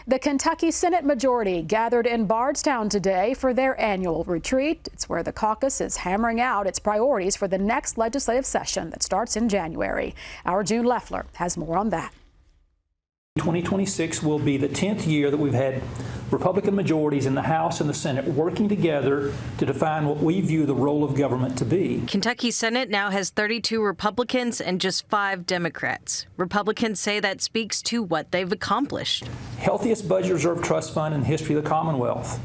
The Kentucky Senate majority gathered in Bardstown today for their annual retreat. It's where the caucus is hammering out its priorities for the next legislative session that starts in January. Our June Leffler has more on that. 2026 will be the 10th year that we've had Republican majorities in the House and the Senate working together to define what we view the role of government to be. Kentucky Senate now has 32 Republicans and just 5 Democrats. Republicans say that speaks to what they've accomplished. Healthiest budget reserve trust fund in the history of the Commonwealth.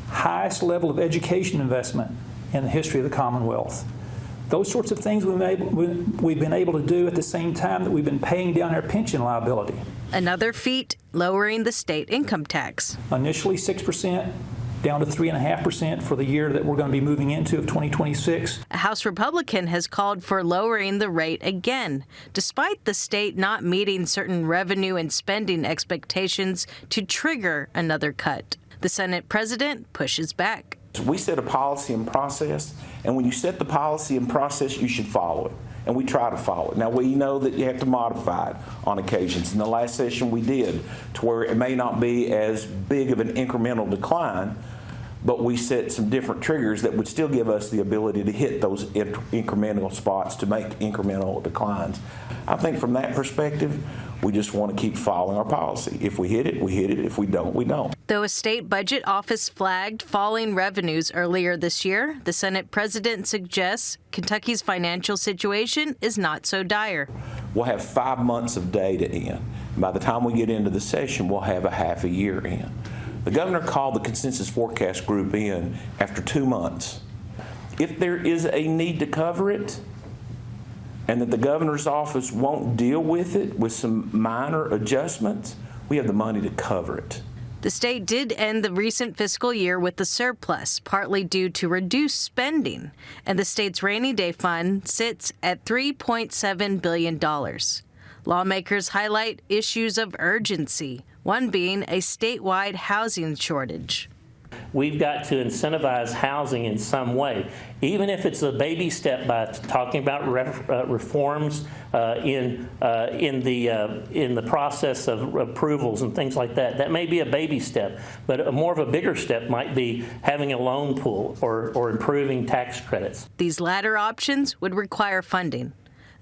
Highest level of education investment in the history of the Commonwealth. Those sorts of things we've been able to do at the same time that we've been paying down our pension liability. Another feat, lowering the state income tax. Initially 6%, down to 3.5% for the year that we're going to be moving into of 2026. A House Republican has called for lowering the rate again, despite the state not meeting certain revenue and spending expectations to trigger another cut. The Senate president pushes back. We set a policy and process, and when you set the policy and process, you should follow it. And we try to follow it. Now, we know that you have to modify it on occasions. In the last session we did, to where it may not be as big of an incremental decline, but we set some different triggers that would still give us the ability to hit those incremental spots to make incremental declines. I think from that perspective, we just want to keep following our policy. If we hit it, we hit it. If we don't, we don't. Though a state budget office flagged falling revenues earlier this year, the Senate president suggests Kentucky's financial situation is not so dire. We'll have 5 months of data in. By the time we get into the session, we'll have a half a year in. The governor called the consensus forecast group in after 2 months. If there is a need to cover it, and that the governor's office won't deal with it with some minor adjustments, we have the money to cover it. The state did end the recent fiscal year with a surplus, partly due to reduced spending, and the state's rainy day fund sits at $3.7 billion. Lawmakers highlight issues of urgency, one being a statewide housing shortage. We've got to incentivize housing in some way, even if it's a baby step by talking about reforms in the process of approvals and things like that. That may be a baby step, but more of a bigger step might be having a loan pool or improving tax credits. These latter options would require funding.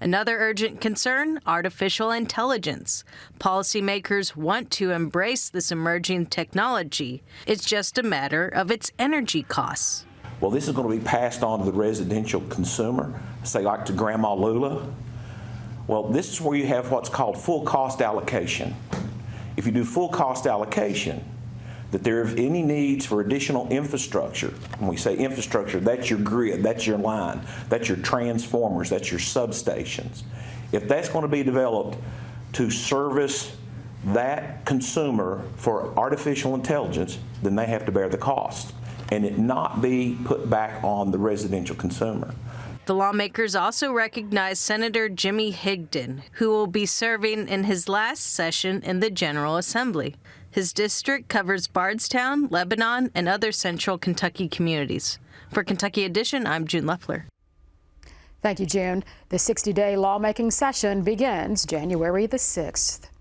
Another urgent concern, artificial intelligence. Policymakers want to embrace this emerging technology. It's just a matter of its energy costs. Well, this is going to be passed on to the residential consumer, say like to Grandma Lula. Well, this is where you have what's called full cost allocation. If you do full cost allocation, that there are any needs for additional infrastructure. When we say infrastructure, that's your grid, that's your line, that's your transformers, that's your substations. If that's going to be developed to service that consumer for artificial intelligence, then they have to bear the cost and it not be put back on the residential consumer. The lawmakers also recognize Senator Jimmy Higdon, who will be serving in his last session in the General Assembly. His district covers Bardstown, Lebanon, and other central Kentucky communities. For Kentucky Edition, I'm June Leffler. Thank you, June. The 60-day lawmaking session begins January the 6th.